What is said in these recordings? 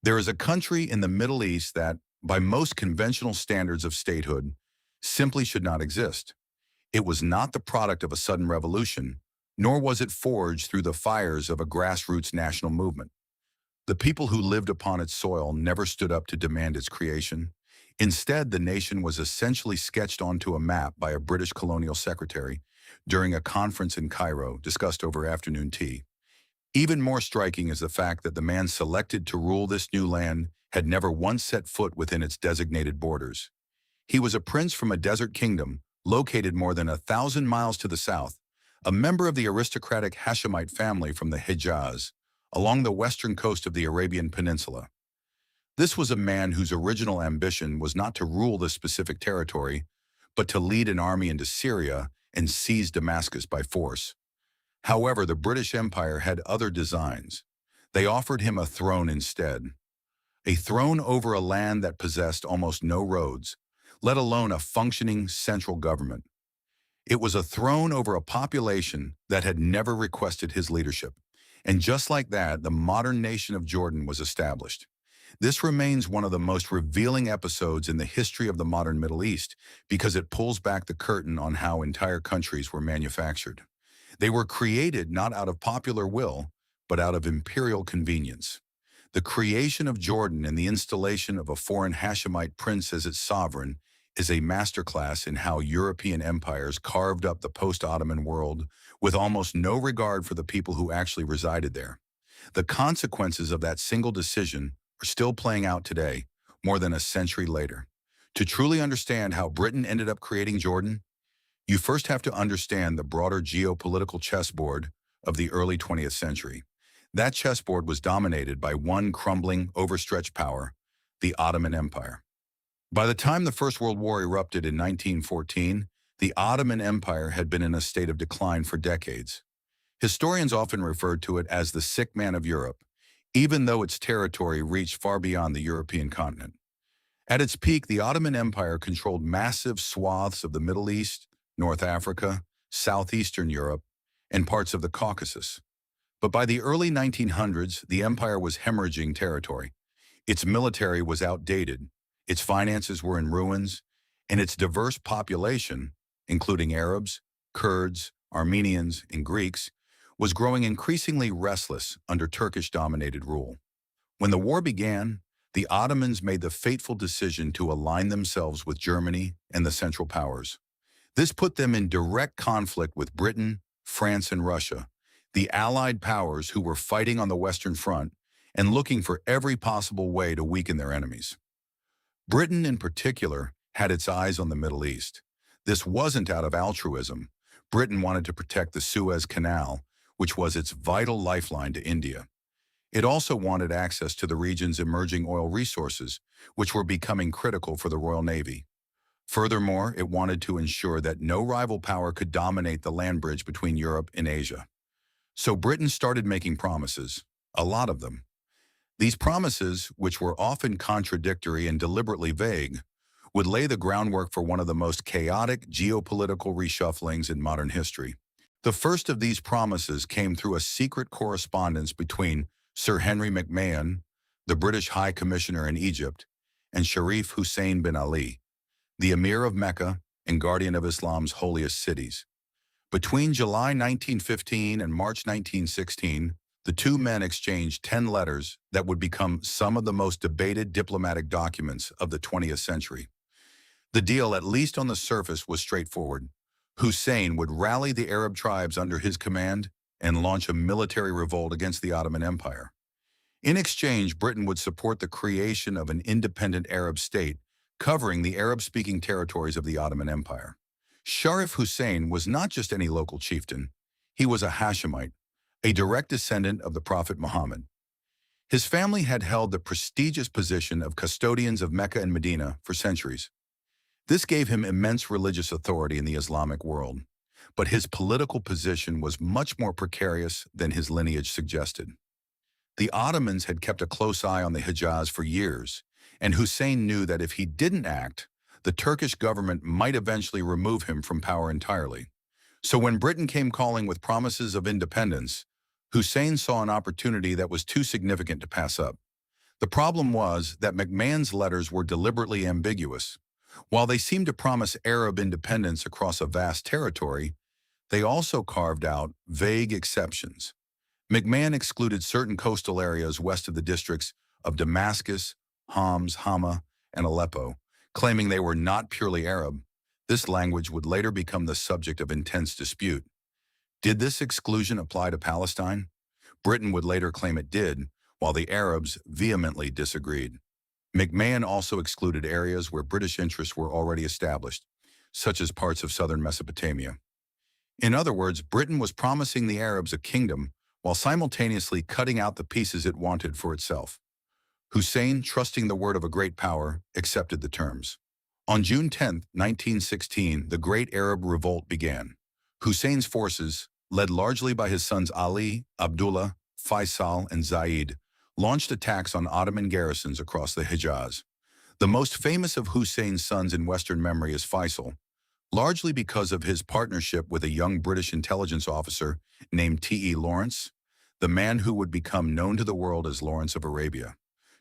There is a country in the Middle East that, by most conventional standards of statehood, simply should not exist. It was not the product of a sudden revolution, nor was it forged through the fires of a grassroots national movement. The people who lived upon its soil never stood up to demand its creation. Instead, the nation was essentially sketched onto a map by a British colonial secretary during a conference in Cairo discussed over afternoon tea. Even more striking is the fact that the man selected to rule this new land had never once set foot within its designated borders. He was a prince from a desert kingdom located more than 1,000 miles to the south, a member of the aristocratic Hashemite family from the Hejaz, along the western coast of the Arabian Peninsula. This was a man whose original ambition was not to rule this specific territory, but to lead an army into Syria and seize Damascus by force. However, the British Empire had other designs. They offered him a throne instead. A throne over a land that possessed almost no roads, let alone a functioning central government. It was a throne over a population that had never requested his leadership. And just like that, the modern nation of Jordan was established. This remains one of the most revealing episodes in the history of the modern Middle East because it pulls back the curtain on how entire countries were manufactured. They were created not out of popular will, but out of imperial convenience. The creation of Jordan and the installation of a foreign Hashemite prince as its sovereign is a masterclass in how European empires carved up the post-Ottoman world with almost no regard for the people who actually resided there. The consequences of that single decision are still playing out today, more than a century later. To truly understand how Britain ended up creating Jordan, you first have to understand the broader geopolitical chessboard of the early 20th century. That chessboard was dominated by one crumbling, overstretched power, the Ottoman Empire. By the time the First World War erupted in 1914, the Ottoman Empire had been in a state of decline for decades. Historians often referred to it as the sick man of Europe, even though its territory reached far beyond the European continent. At its peak, the Ottoman Empire controlled massive swaths of the Middle East, North Africa, southeastern Europe, and parts of the Caucasus. But by the early 1900s, the empire was hemorrhaging territory. Its military was outdated, its finances were in ruins, and its diverse population, including Arabs, Kurds, Armenians, and Greeks, was growing increasingly restless under Turkish-dominated rule. When the war began, the Ottomans made the fateful decision to align themselves with Germany and the Central Powers. This put them in direct conflict with Britain, France, and Russia, the Allied powers who were fighting on the Western Front and looking for every possible way to weaken their enemies. Britain, in particular, had its eyes on the Middle East. This wasn't out of altruism. Britain wanted to protect the Suez Canal, which was its vital lifeline to India. It also wanted access to the region's emerging oil resources, which were becoming critical for the Royal Navy. Furthermore, it wanted to ensure that no rival power could dominate the land bridge between Europe and Asia. So Britain started making promises, a lot of them. These promises, which were often contradictory and deliberately vague, would lay the groundwork for one of the most chaotic geopolitical reshufflings in modern history. The first of these promises came through a secret correspondence between Sir Henry McMahon, the British High Commissioner in Egypt, and Sharif Hussein bin Ali, the Emir of Mecca and guardian of Islam's holiest cities. Between July 1915 and March 1916, the two men exchanged 10 letters that would become some of the most debated diplomatic documents of the 20th century. The deal, at least on the surface, was straightforward. Hussein would rally the Arab tribes under his command and launch a military revolt against the Ottoman Empire. In exchange, Britain would support the creation of an independent Arab state covering the Arab-speaking territories of the Ottoman Empire. Sharif Hussein was not just any local chieftain. He was a Hashemite, a direct descendant of the Prophet Muhammad. His family had held the prestigious position of custodians of Mecca and Medina for centuries. This gave him immense religious authority in the Islamic world, but his political position was much more precarious than his lineage suggested. The Ottomans had kept a close eye on the Hejaz for years, and Hussein knew that if he didn't act, the Turkish government might eventually remove him from power entirely. So when Britain came calling with promises of independence, Hussein saw an opportunity that was too significant to pass up. The problem was that McMahon's letters were deliberately ambiguous. While they seemed to promise Arab independence across a vast territory, they also carved out vague exceptions. McMahon excluded certain coastal areas west of the districts of Damascus, Homs, Hama, and Aleppo, claiming they were not purely Arab. This language would later become the subject of intense dispute. Did this exclusion apply to Palestine? Britain would later claim it did, while the Arabs vehemently disagreed. McMahon also excluded areas where British interests were already established, such as parts of southern Mesopotamia. In other words, Britain was promising the Arabs a kingdom while simultaneously cutting out the pieces it wanted for itself. Hussein, trusting the word of a great power, accepted the terms. On June 10, 1916, the Great Arab Revolt began. Hussein's forces, led largely by his sons Ali, Abdullah, Faisal, and Zaid, launched attacks on Ottoman garrisons across the Hijaz. The most famous of Hussein's sons in Western memory is Faisal, largely because of his partnership with a young British intelligence officer named T.E. Lawrence, the man who would become known to the world as Lawrence of Arabia.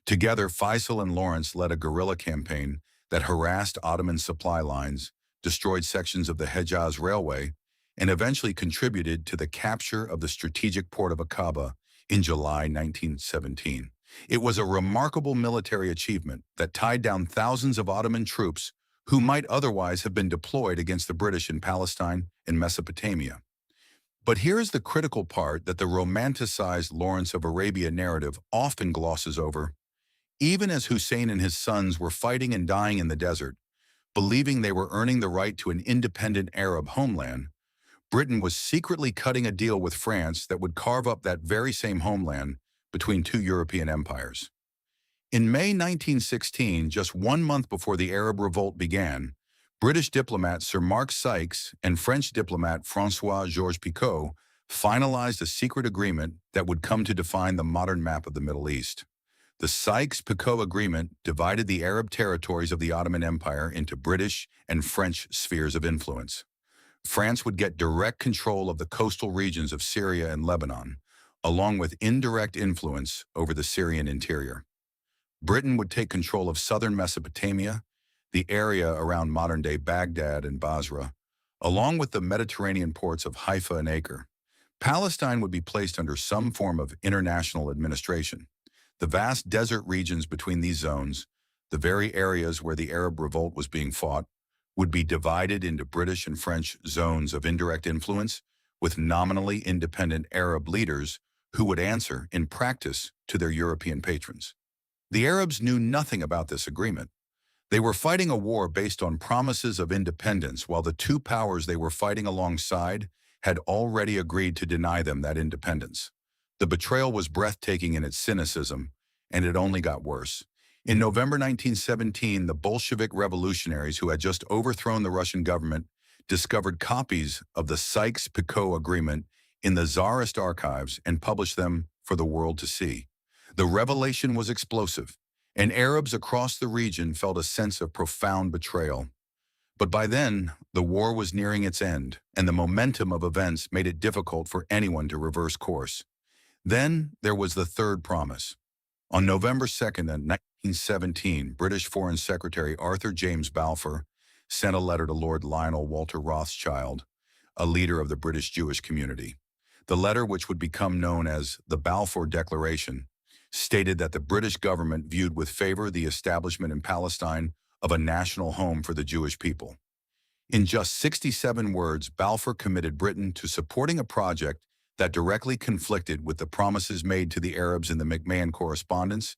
Together, Faisal and Lawrence led a guerrilla campaign that harassed Ottoman supply lines, destroyed sections of the Hejaz Railway, and eventually contributed to the capture of the strategic port of Aqaba in July 1917. It was a remarkable military achievement that tied down thousands of Ottoman troops who might otherwise have been deployed against the British in Palestine and Mesopotamia. But here is the critical part that the romanticized Lawrence of Arabia narrative often glosses over. Even as Hussein and his sons were fighting and dying in the desert, believing they were earning the right to an independent Arab homeland, Britain was secretly cutting a deal with France that would carve up that very same homeland between two European empires. In May 1916, just 1 month before the Arab Revolt began, British diplomat Sir Mark Sykes and French diplomat François-Georges Picot finalized a secret agreement that would come to define the modern map of the Middle East. The Sykes-Picot Agreement divided the Arab territories of the Ottoman Empire into British and French spheres of influence. France would get direct control of the coastal regions of Syria and Lebanon, along with indirect influence over the Syrian interior. Britain would take control of southern Mesopotamia, the area around modern-day Baghdad and Basra, along with the Mediterranean ports of Haifa and Acre. Palestine would be placed under some form of international administration. The vast desert regions between these zones, the very areas where the Arab Revolt was being fought, would be divided into British and French zones of indirect influence with nominally independent Arab leaders who would answer, in practice, to their European patrons. The Arabs knew nothing about this agreement. They were fighting a war based on promises of independence, while the two powers they were fighting alongside had already agreed to deny them that independence. The betrayal was breathtaking in its cynicism, and it only got worse. In November 1917, the Bolshevik revolutionaries who had just overthrown the Russian government discovered copies of the Sykes-Picot Agreement in the Tsarist archives and published them for the world to see. The revelation was explosive, and Arabs across the region felt a sense of profound betrayal. But by then, the war was nearing its end, and the momentum of events made it difficult for anyone to reverse course. Then there was the third promise. On November 2nd, 1917, British Foreign Secretary Arthur James Balfour sent a letter to Lord Lionel Walter Rothschild, a leader of the British Jewish community. The letter, which would become known as the Balfour Declaration, stated that the British government viewed with favor the establishment in Palestine of a national home for the Jewish people. In just 67 words, Balfour committed Britain to supporting a project that directly conflicted with the promises made to the Arabs in the McMahon Correspondence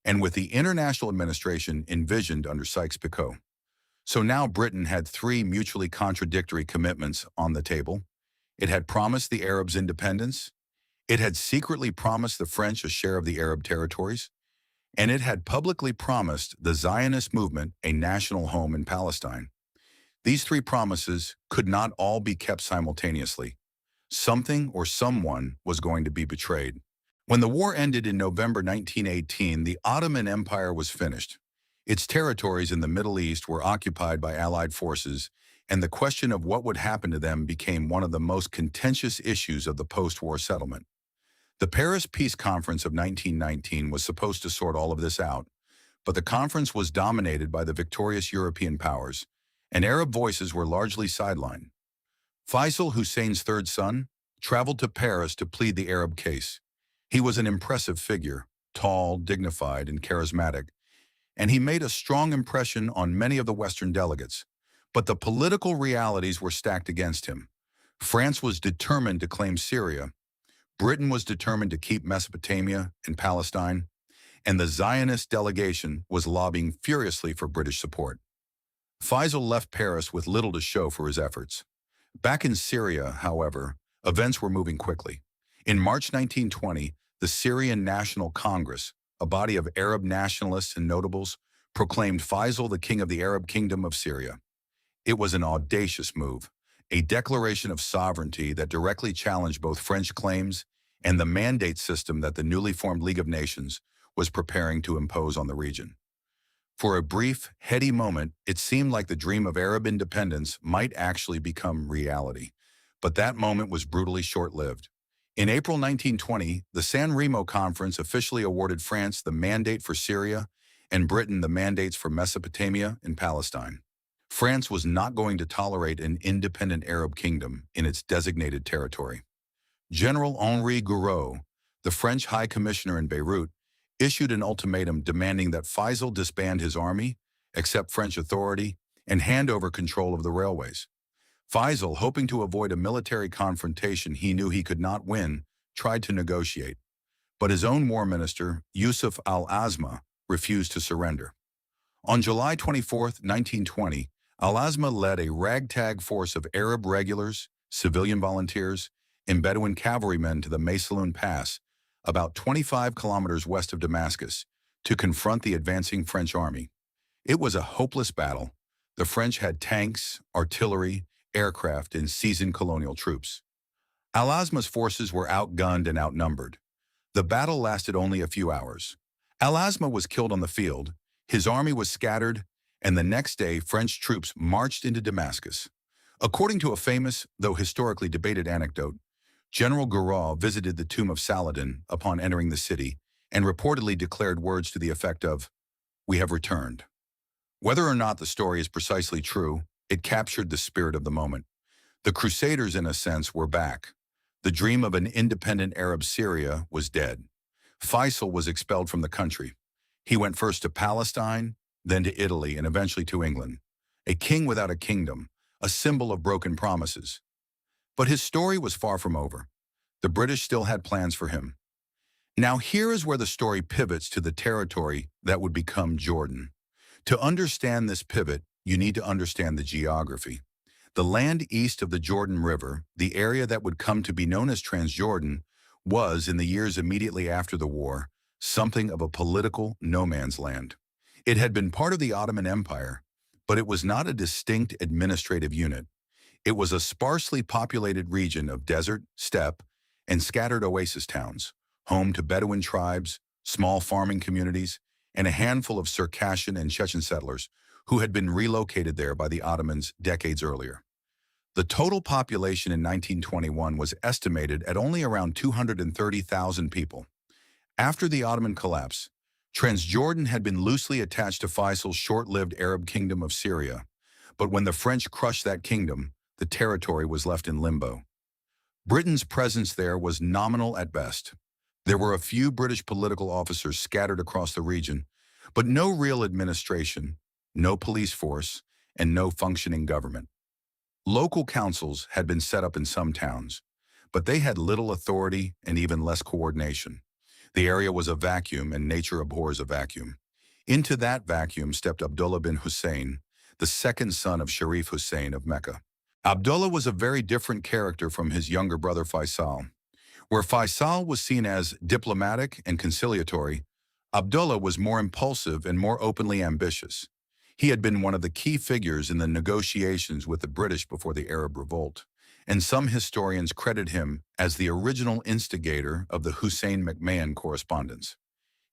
and with the international administration envisioned under Sykes-Picot. So now Britain had three mutually contradictory commitments on the table. It had promised the Arabs independence, it had secretly promised the French a share of the Arab territories, and it had publicly promised the Zionist movement a national home in Palestine. These three promises could not all be kept simultaneously. Something or someone was going to be betrayed. When the war ended in November 1918, the Ottoman Empire was finished. Its territories in the Middle East were occupied by Allied forces, and the question of what would happen to them became one of the most contentious issues of the post-war settlement. The Paris Peace Conference of 1919 was supposed to sort all of this out, but the conference was dominated by the victorious European powers, and Arab voices were largely sidelined. Faisal, Hussein's third son, traveled to Paris to plead the Arab case. He was an impressive figure, tall, dignified, and charismatic, and he made a strong impression on many of the Western delegates. But the political realities were stacked against him. France was determined to claim Syria, Britain was determined to keep Mesopotamia and Palestine, and the Zionist delegation was lobbying furiously for British support. Faisal left Paris with little to show for his efforts. Back in Syria, however, events were moving quickly. In March 1920, the Syrian National Congress, a body of Arab nationalists and notables, proclaimed Faisal the king of the Arab kingdom of Syria. It was an audacious move, a declaration of sovereignty that directly challenged both French claims and the mandate system that the newly formed League of Nations was preparing to impose on the region. For a brief, heady moment, it seemed like the dream of Arab independence might actually become reality. But that moment was brutally short-lived. In April 1920, the San Remo Conference officially awarded France the mandate for Syria and Britain the mandates for Mesopotamia and Palestine. France was not going to tolerate an independent Arab kingdom in its designated territory. General Henri Gouraud, the French High Commissioner in Beirut, issued an ultimatum demanding that Faisal disband his army, accept French authority, and hand over control of the railways. Faisal, hoping to avoid a military confrontation he knew he could not win, tried to negotiate. But his own war minister, Yusuf al-Azma, refused to surrender. On July 24, 1920, al-Azma led a ragtag force of Arab regulars, civilian volunteers, and Bedouin cavalrymen to the Maysalun Pass, about 25 kilometers west of Damascus, to confront the advancing French army. It was a hopeless battle. The French had tanks, artillery, aircraft, and seasoned colonial troops. Al-Azma's forces were outgunned and outnumbered. The battle lasted only a few hours. Al-Azma was killed on the field, his army was scattered, and the next day French troops marched into Damascus. According to a famous, though historically debated anecdote, General Gouraud visited the tomb of Saladin upon entering the city and reportedly declared words to the effect of, "We have returned." Whether or not the story is precisely true, it captured the spirit of the moment. The Crusaders, in a sense, were back. The dream of an independent Arab Syria was dead. Faisal was expelled from the country. He went first to Palestine, then to Italy, and eventually to England. A king without a kingdom, a symbol of broken promises. But his story was far from over. The British still had plans for him. Now here is where the story pivots to the territory that would become Jordan. To understand this pivot, you need to understand the geography. The land east of the Jordan River, the area that would come to be known as Transjordan, was, in the years immediately after the war, something of a political no man's land. It had been part of the Ottoman Empire, but it was not a distinct administrative unit. It was a sparsely populated region of desert, steppe, and scattered oasis towns, home to Bedouin tribes, small farming communities, and a handful of Circassian and Chechen settlers who had been relocated there by the Ottomans decades earlier. The total population in 1921 was estimated at only around 230,000 people. After the Ottoman collapse, Transjordan had been loosely attached to Faisal's short-lived Arab kingdom of Syria, but when the French crushed that kingdom, the territory was left in limbo. Britain's presence there was nominal at best. There were a few British political officers scattered across the region, but no real administration, no police force, and no functioning government. Local councils had been set up in some towns, but they had little authority and even less coordination. The area was a vacuum, and nature abhors a vacuum. Into that vacuum stepped Abdullah bin Hussein, the second son of Sharif Hussein of Mecca. Abdullah was a very different character from his younger brother Faisal. Where Faisal was seen as diplomatic and conciliatory, Abdullah was more impulsive and more openly ambitious. He had been one of the key figures in the negotiations with the British before the Arab Revolt, and some historians credit him as the original instigator of the Hussein-McMahon correspondence.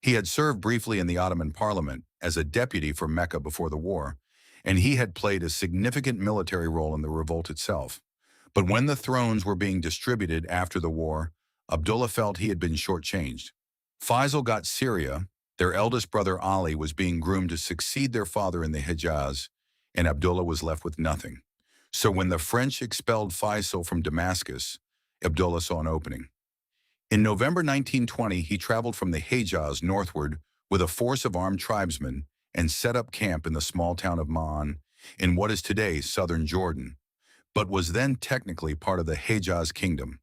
He had served briefly in the Ottoman Parliament as a deputy for Mecca before the war, and he had played a significant military role in the revolt itself. But when the thrones were being distributed after the war, Abdullah felt he had been shortchanged. Faisal got Syria. Their eldest brother Ali was being groomed to succeed their father in the Hejaz, and Abdullah was left with nothing. So when the French expelled Faisal from Damascus, Abdullah saw an opening. In November 1920, he traveled from the Hejaz northward with a force of armed tribesmen and set up camp in the small town of Ma'an in what is today southern Jordan, but was then technically part of the Hejaz kingdom.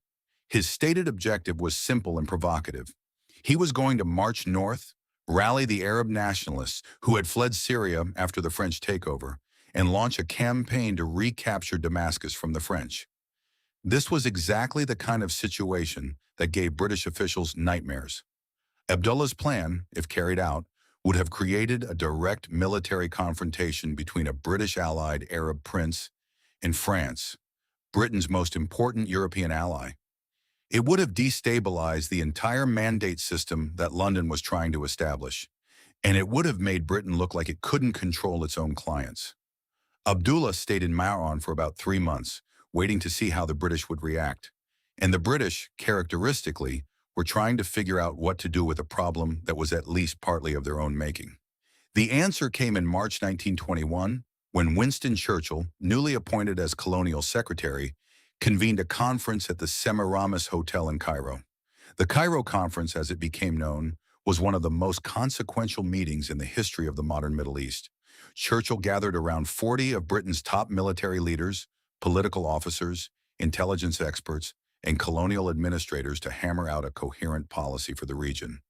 His stated objective was simple and provocative. He was going to march north, rally the Arab nationalists who had fled Syria after the French takeover, and launch a campaign to recapture Damascus from the French. This was exactly the kind of situation that gave British officials nightmares. Abdullah's plan, if carried out, would have created a direct military confrontation between a British-allied Arab prince and France, Britain's most important European ally. It would have destabilized the entire mandate system that London was trying to establish, and it would have made Britain look like it couldn't control its own clients. Abdullah stayed in Ma'an for about 3 months, waiting to see how the British would react. And the British, characteristically, were trying to figure out what to do with a problem that was at least partly of their own making. The answer came in March 1921, when Winston Churchill, newly appointed as colonial secretary, convened a conference at the Semiramis Hotel in Cairo. The Cairo Conference, as it became known, was one of the most consequential meetings in the history of the modern Middle East. Churchill gathered around 40 of Britain's top military leaders, political officers, intelligence experts, and colonial administrators to hammer out a coherent policy for the region.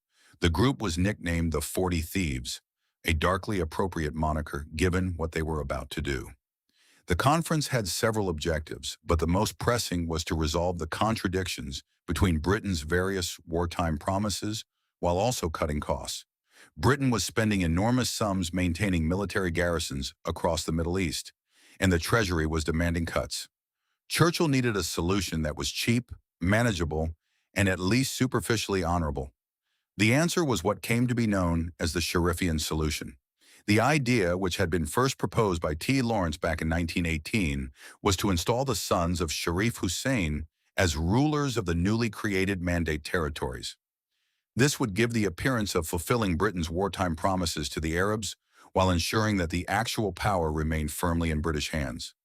The group was nicknamed the 40 Thieves, a darkly appropriate moniker given what they were about to do. The conference had several objectives, but the most pressing was to resolve the contradictions between Britain's various wartime promises while also cutting costs. Britain was spending enormous sums maintaining military garrisons across the Middle East, and the Treasury was demanding cuts. Churchill needed a solution that was cheap, manageable, and at least superficially honorable. The answer was what came to be known as the Sharifian solution. The idea, which had been first proposed by T. Lawrence back in 1918, was to install the sons of Sharif Hussein as rulers of the newly created Mandate territories. This would give the appearance of fulfilling Britain's wartime promises to the Arabs while ensuring that the actual power remained firmly in British hands.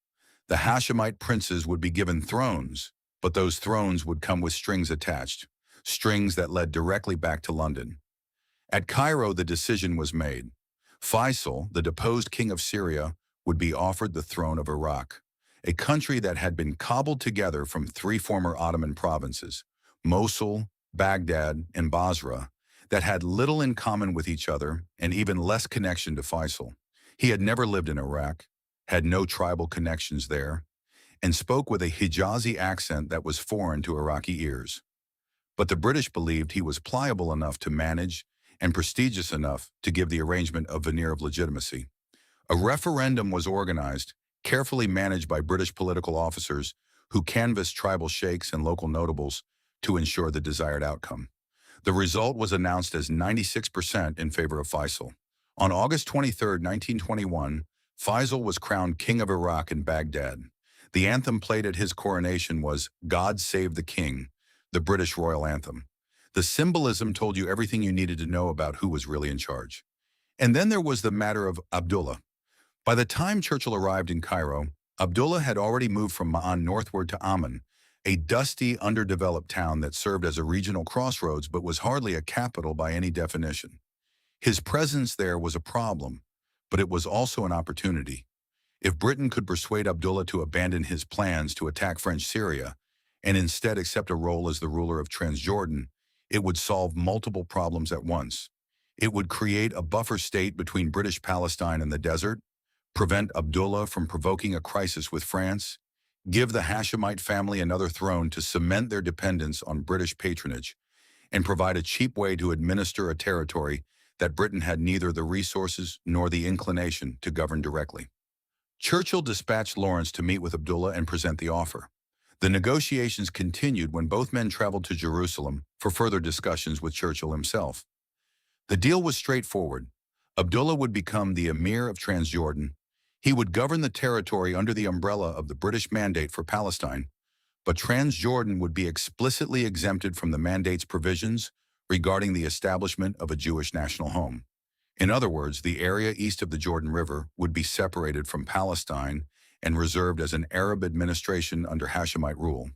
The Hashemite princes would be given thrones, but those thrones would come with strings attached, strings that led directly back to London. At Cairo, the decision was made. Faisal, the deposed king of Syria, would be offered the throne of Iraq, a country that had been cobbled together from 3 former Ottoman provinces, Mosul, Baghdad, and Basra, that had little in common with each other and even less connection to Faisal. He had never lived in Iraq, had no tribal connections there, and spoke with a Hijazi accent that was foreign to Iraqi ears. But the British believed he was pliable enough to manage and prestigious enough to give the arrangement a veneer of legitimacy. A referendum was organized, carefully managed by British political officers who canvassed tribal sheikhs and local notables to ensure the desired outcome. The result was announced as 96% in favor of Faisal. On August 23, 1921, Faisal was crowned King of Iraq in Baghdad. The anthem played at his coronation was "God Save the King," the British royal anthem. The symbolism told you everything you needed to know about who was really in charge. And then there was the matter of Abdullah. By the time Churchill arrived in Cairo, Abdullah had already moved from Ma'an northward to Amman, a dusty, underdeveloped town that served as a regional crossroads but was hardly a capital by any definition. His presence there was a problem, but it was also an opportunity. If Britain could persuade Abdullah to abandon his plans to attack French Syria and instead accept a role as the ruler of Transjordan, it would solve multiple problems at once. It would create a buffer state between British Palestine and the desert, prevent Abdullah from provoking a crisis with France, give the Hashemite family another throne to cement their dependence on British patronage, and provide a cheap way to administer a territory that Britain had neither the resources nor the inclination to govern directly. Churchill dispatched Lawrence to meet with Abdullah and present the offer. The negotiations continued when both men traveled to Jerusalem for further discussions with Churchill himself. The deal was straightforward. Abdullah would become the Emir of Transjordan. He would govern the territory under the umbrella of the British Mandate for Palestine, but Transjordan would be explicitly exempted from the mandate's provisions regarding the establishment of a Jewish national home. In other words, the area east of the Jordan River would be separated from Palestine and reserved as an Arab administration under Hashemite rule.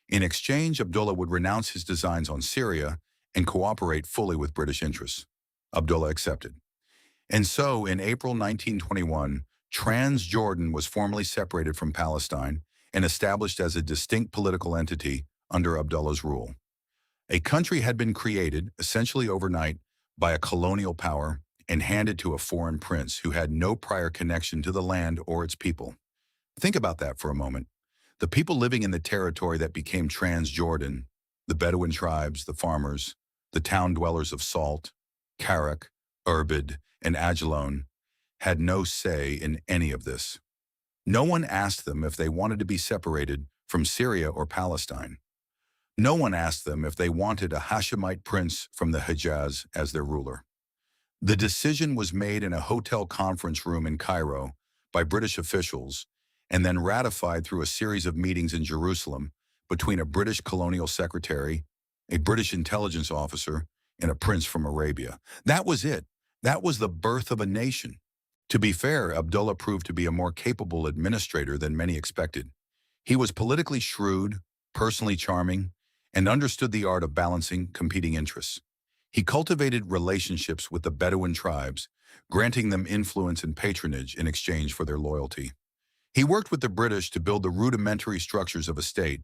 In exchange, Abdullah would renounce his designs on Syria and cooperate fully with British interests. Abdullah accepted. And so, in April 1921, Transjordan was formally separated from Palestine and established as a distinct political entity under Abdullah's rule. A country had been created, essentially overnight, by a colonial power and handed to a foreign prince who had no prior connection to the land or its people. Think about that for a moment. The people living in the territory that became Transjordan, the Bedouin tribes, the farmers, the town dwellers of Salt, Karak, Irbid, and Ajalon, had no say in any of this. No one asked them if they wanted to be separated from Syria or Palestine. No one asked them if they wanted a Hashemite prince from the Hejaz as their ruler. The decision was made in a hotel conference room in Cairo by British officials and then ratified through a series of meetings in Jerusalem between a British colonial secretary, a British intelligence officer, and a prince from Arabia. That was it. That was the birth of a nation. To be fair, Abdullah proved to be a more capable administrator than many expected. He was politically shrewd, personally charming, and understood the art of balancing competing interests. He cultivated relationships with the Bedouin tribes, granting them influence and patronage in exchange for their loyalty. He worked with the British to build the rudimentary structures of a state,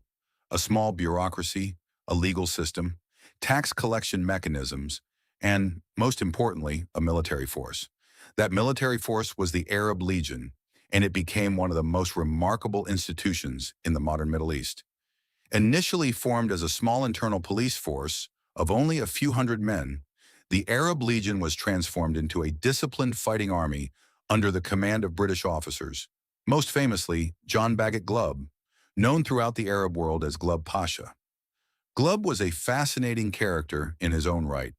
a small bureaucracy, a legal system, tax collection mechanisms, and, most importantly, a military force. That military force was the Arab Legion, and it became one of the most remarkable institutions in the modern Middle East. Initially formed as a small internal police force of only a few hundred men, the Arab Legion was transformed into a disciplined fighting army under the command of British officers, most famously John Bagot Glubb, known throughout the Arab world as Glubb Pasha. Glubb was a fascinating character in his own right.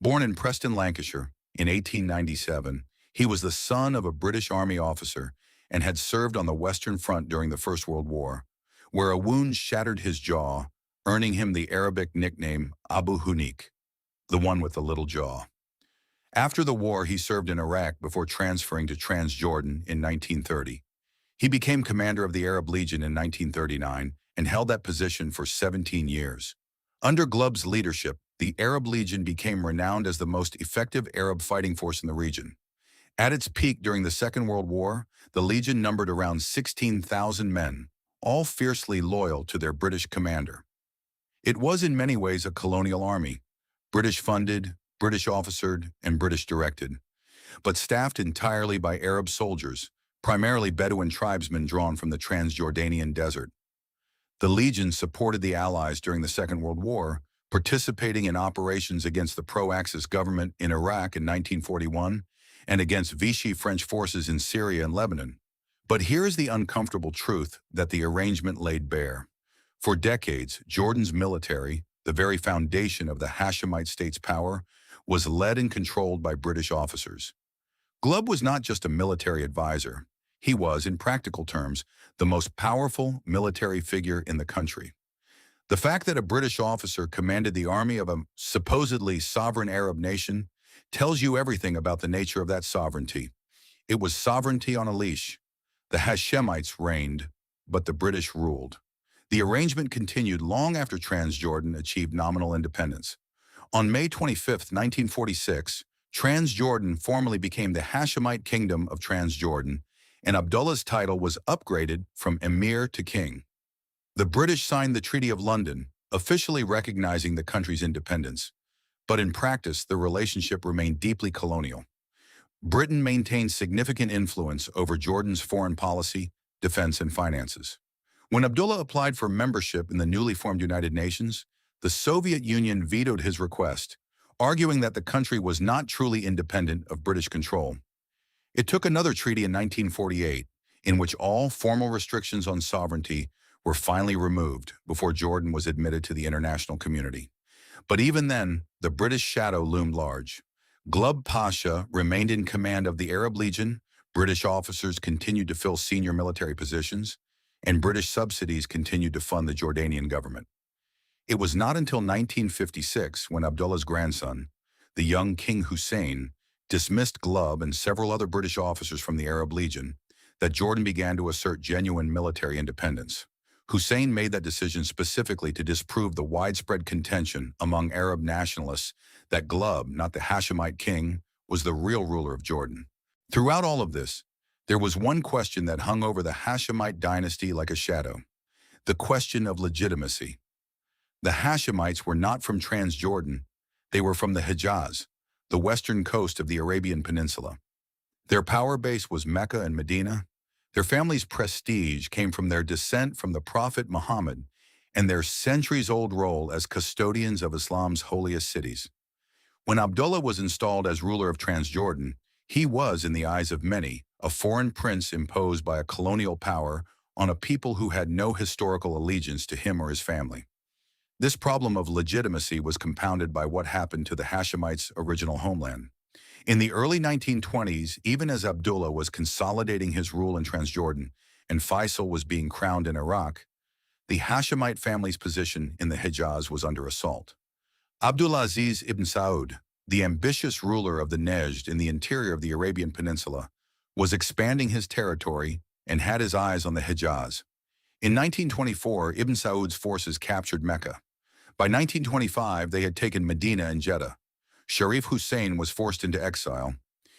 Born in Preston, Lancashire, in 1897, he was the son of a British Army officer and had served on the Western Front during the First World War, where a wound shattered his jaw, earning him the Arabic nickname Abu Hunik, the one with the little jaw. After the war, he served in Iraq before transferring to Transjordan in 1930. He became commander of the Arab Legion in 1939 and held that position for 17 years. Under Glubb's leadership, the Arab Legion became renowned as the most effective Arab fighting force in the region. At its peak during the Second World War, the Legion numbered around 16,000 men, all fiercely loyal to their British commander. It was in many ways a colonial army, British-funded, British-officered, and British-directed, but staffed entirely by Arab soldiers, primarily Bedouin tribesmen drawn from the Transjordanian desert. The Legion supported the Allies during the Second World War, participating in operations against the pro-Axis government in Iraq in 1941 and against Vichy French forces in Syria and Lebanon. But here is the uncomfortable truth that the arrangement laid bare. For decades, Jordan's military, the very foundation of the Hashemite state's power, was led and controlled by British officers. Glubb was not just a military advisor. He was, in practical terms, the most powerful military figure in the country. The fact that a British officer commanded the army of a supposedly sovereign Arab nation tells you everything about the nature of that sovereignty. It was sovereignty on a leash. The Hashemites reigned, but the British ruled. The arrangement continued long after Transjordan achieved nominal independence. On May 25, 1946, Transjordan formally became the Hashemite Kingdom of Transjordan, and Abdullah's title was upgraded from Emir to King. The British signed the Treaty of London, officially recognizing the country's independence. But in practice, the relationship remained deeply colonial. Britain maintained significant influence over Jordan's foreign policy, defense, and finances. When Abdullah applied for membership in the newly formed United Nations, the Soviet Union vetoed his request, arguing that the country was not truly independent of British control. It took another treaty in 1948, in which all formal restrictions on sovereignty were finally removed before Jordan was admitted to the international community. But even then, the British shadow loomed large. Glubb Pasha remained in command of the Arab Legion, British officers continued to fill senior military positions, and British subsidies continued to fund the Jordanian government. It was not until 1956 when Abdullah's grandson, the young King Hussein, dismissed Glubb and several other British officers from the Arab Legion that Jordan began to assert genuine military independence. Hussein made that decision specifically to disprove the widespread contention among Arab nationalists that Glubb, not the Hashemite king, was the real ruler of Jordan. Throughout all of this, there was one question that hung over the Hashemite dynasty like a shadow: the question of legitimacy. The Hashemites were not from Transjordan, they were from the Hejaz, the western coast of the Arabian Peninsula. Their power base was Mecca and Medina. Their family's prestige came from their descent from the Prophet Muhammad and their centuries-old role as custodians of Islam's holiest cities. When Abdullah was installed as ruler of Transjordan, he was, in the eyes of many, a foreign prince imposed by a colonial power on a people who had no historical allegiance to him or his family. This problem of legitimacy was compounded by what happened to the Hashemites' original homeland. In the early 1920s, even as Abdullah was consolidating his rule in Transjordan and Faisal was being crowned in Iraq, the Hashemite family's position in the Hejaz was under assault. Abdulaziz ibn Saud, the ambitious ruler of the Nejd in the interior of the Arabian Peninsula, was expanding his territory and had his eyes on the Hejaz. In 1924, Ibn Saud's forces captured Mecca. By 1925, they had taken Medina and Jeddah. Sharif Hussein was forced into exile.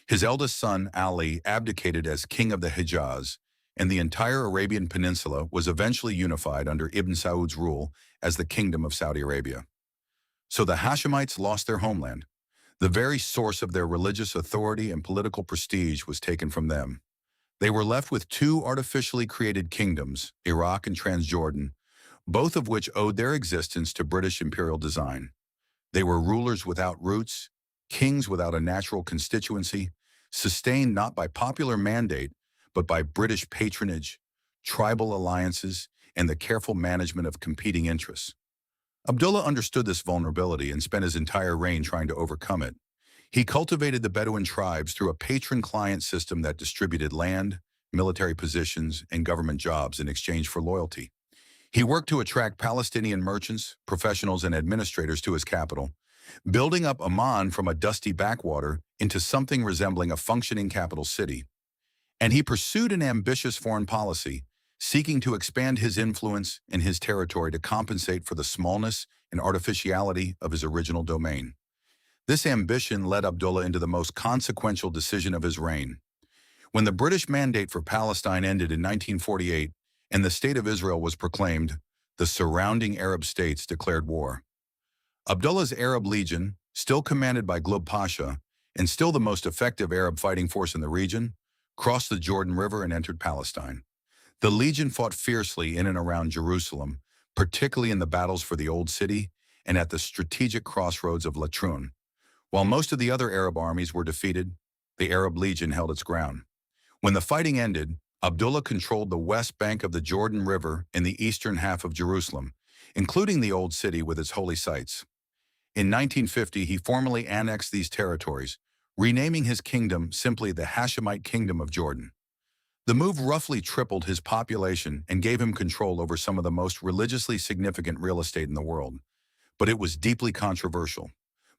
His eldest son, Ali, abdicated as king of the Hejaz, and the entire Arabian Peninsula was eventually unified under Ibn Saud's rule as the Kingdom of Saudi Arabia. So the Hashemites lost their homeland. The very source of their religious authority and political prestige was taken from them. They were left with two artificially created kingdoms, Iraq and Transjordan, both of which owed their existence to British imperial design. They were rulers without roots, kings without a natural constituency, sustained not by popular mandate, but by British patronage, tribal alliances, and the careful management of competing interests. Abdullah understood this vulnerability and spent his entire reign trying to overcome it. He cultivated the Bedouin tribes through a patron-client system that distributed land, military positions, and government jobs in exchange for loyalty. He worked to attract Palestinian merchants, professionals, and administrators to his capital, building up Amman from a dusty backwater into something resembling a functioning capital city. And he pursued an ambitious foreign policy, seeking to expand his influence and his territory to compensate for the smallness and artificiality of his original domain. This ambition led Abdullah into the most consequential decision of his reign. When the British mandate for Palestine ended in 1948 and the State of Israel was proclaimed, the surrounding Arab states declared war. Abdullah's Arab Legion, still commanded by Glubb Pasha, and still the most effective Arab fighting force in the region, crossed the Jordan River and entered Palestine. The Legion fought fiercely in and around Jerusalem, particularly in the battles for the Old City and at the strategic crossroads of Latrun. While most of the other Arab armies were defeated, the Arab Legion held its ground. When the fighting ended, Abdullah controlled the west bank of the Jordan River and the eastern half of Jerusalem, including the Old City with its holy sites. In 1950, he formally annexed these territories, renaming his kingdom simply the Hashemite Kingdom of Jordan. The move roughly tripled his population and gave him control over some of the most religiously significant real estate in the world. But it was deeply controversial.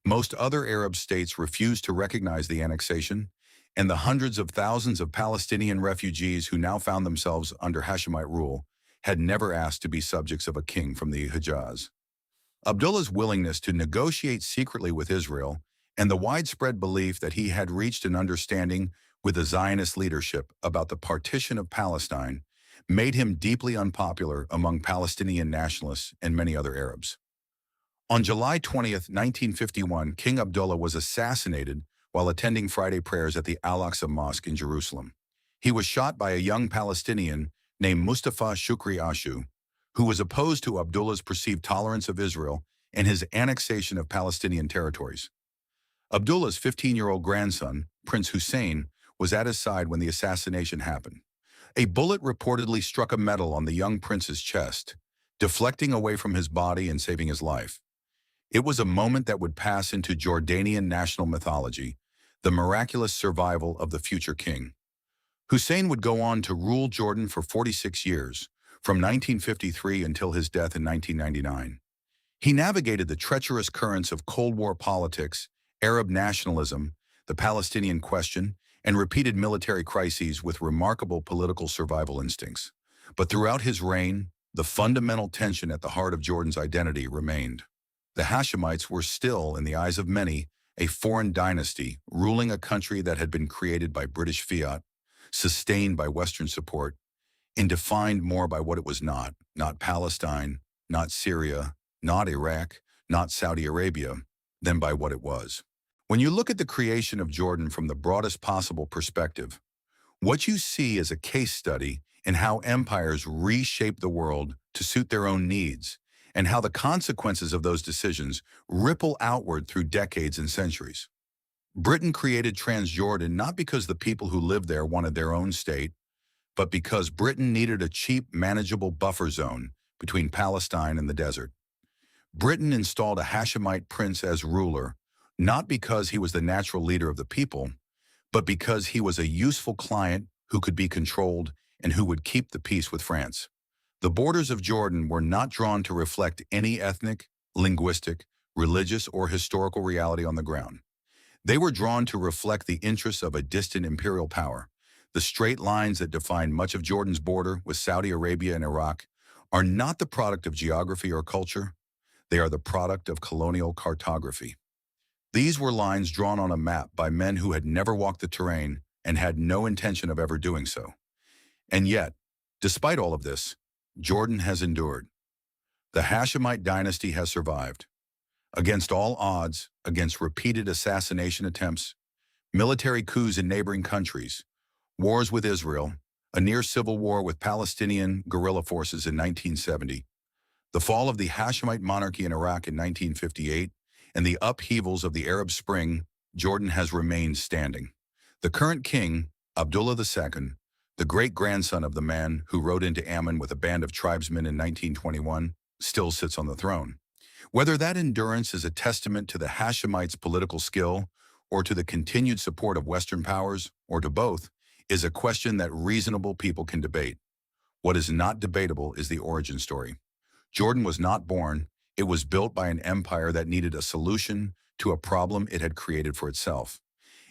Most other Arab states refused to recognize the annexation, and the hundreds of thousands of Palestinian refugees who now found themselves under Hashemite rule had never asked to be subjects of a king from the Hejaz. Abdullah's willingness to negotiate secretly with Israel and the widespread belief that he had reached an understanding with the Zionist leadership about the partition of Palestine made him deeply unpopular among Palestinian nationalists and many other Arabs. On July 20, 1951, King Abdullah was assassinated while attending Friday prayers at the Al-Aqsa Mosque in Jerusalem. He was shot by a young Palestinian named Mustafa Shukri Ashu, who was opposed to Abdullah's perceived tolerance of Israel and his annexation of Palestinian territories. Abdullah's 15-year-old grandson, Prince Hussein, was at his side when the assassination happened. A bullet reportedly struck a medal on the young prince's chest, deflecting away from his body and saving his life. It was a moment that would pass into Jordanian national mythology, the miraculous survival of the future king. Hussein would go on to rule Jordan for 46 years, from 1953 until his death in 1999. He navigated the treacherous currents of Cold War politics, Arab nationalism, the Palestinian question, and repeated military crises with remarkable political survival instincts. But throughout his reign, the fundamental tension at the heart of Jordan's identity remained. The Hashemites were still, in the eyes of many, a foreign dynasty ruling a country that had been created by British fiat, sustained by Western support, and defined more by what it was not Palestine, not Syria, not Iraq, not Saudi Arabia, than by what it was. When you look at the creation of Jordan from the broadest possible perspective, what you see is a case study in how empires reshape the world to suit their own needs, and how the consequences of those decisions ripple outward through decades and centuries. Britain created Transjordan not because the people who lived there wanted their own state, but because Britain needed a cheap, manageable buffer zone between Palestine and the desert. Britain installed a Hashemite prince as ruler, not because he was the natural leader of the people, but because he was a useful client who could be controlled and who would keep the peace with France. The borders of Jordan were not drawn to reflect any ethnic, linguistic, religious, or historical reality on the ground. They were drawn to reflect the interests of a distant imperial power. The straight lines that define much of Jordan's border with Saudi Arabia and Iraq are not the product of geography or culture. They are the product of colonial cartography. These were lines drawn on a map by men who had never walked the terrain and had no intention of ever doing so. And yet, despite all of this, Jordan has endured. The Hashemite dynasty has survived. Against all odds, against repeated assassination attempts, military coups in neighboring countries, wars with Israel, a near civil war with Palestinian guerrilla forces in 1970, the fall of the Hashemite monarchy in Iraq in 1958, and the upheavals of the Arab Spring, Jordan has remained standing. The current king, Abdullah II, the great-grandson of the man who rode into Ammon with a band of tribesmen in 1921, still sits on the throne. Whether that endurance is a testament to the Hashemites' political skill, or to the continued support of Western powers, or to both, is a question that reasonable people can debate. What is not debatable is the origin story. Jordan was not born. It was built by an empire that needed a solution to a problem it had created for itself.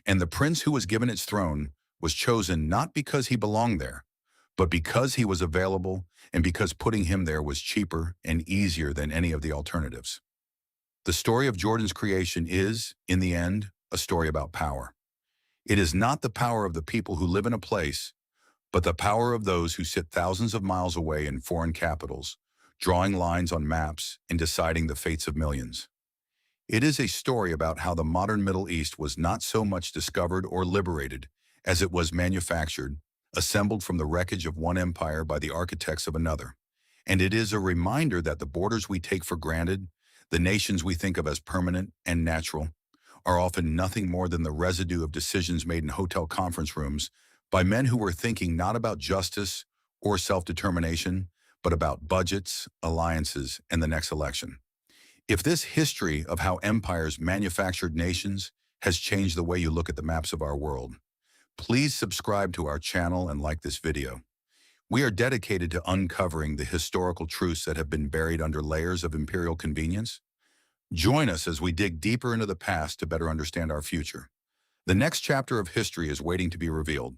And the prince who was given its throne was chosen not because he belonged there, but because he was available and because putting him there was cheaper and easier than any of the alternatives. The story of Jordan's creation is, in the end, a story about power. It is not the power of the people who live in a place, but the power of those who sit thousands of miles away in foreign capitals, drawing lines on maps and deciding the fates of millions. It is a story about how the modern Middle East was not so much discovered or liberated as it was manufactured, assembled from the wreckage of one empire by the architects of another. And it is a reminder that the borders we take for granted, the nations we think of as permanent and natural, are often nothing more than the residue of decisions made in hotel conference rooms by men who were thinking not about justice or self-determination, but about budgets, alliances, and the next election. If this history of how empires manufactured nations has changed the way you look at the maps of our world, please subscribe to our channel and like this video. We are dedicated to uncovering the historical truths that have been buried under layers of imperial convenience. Join us as we dig deeper into the past to better understand our future. The next chapter of history is waiting to be revealed.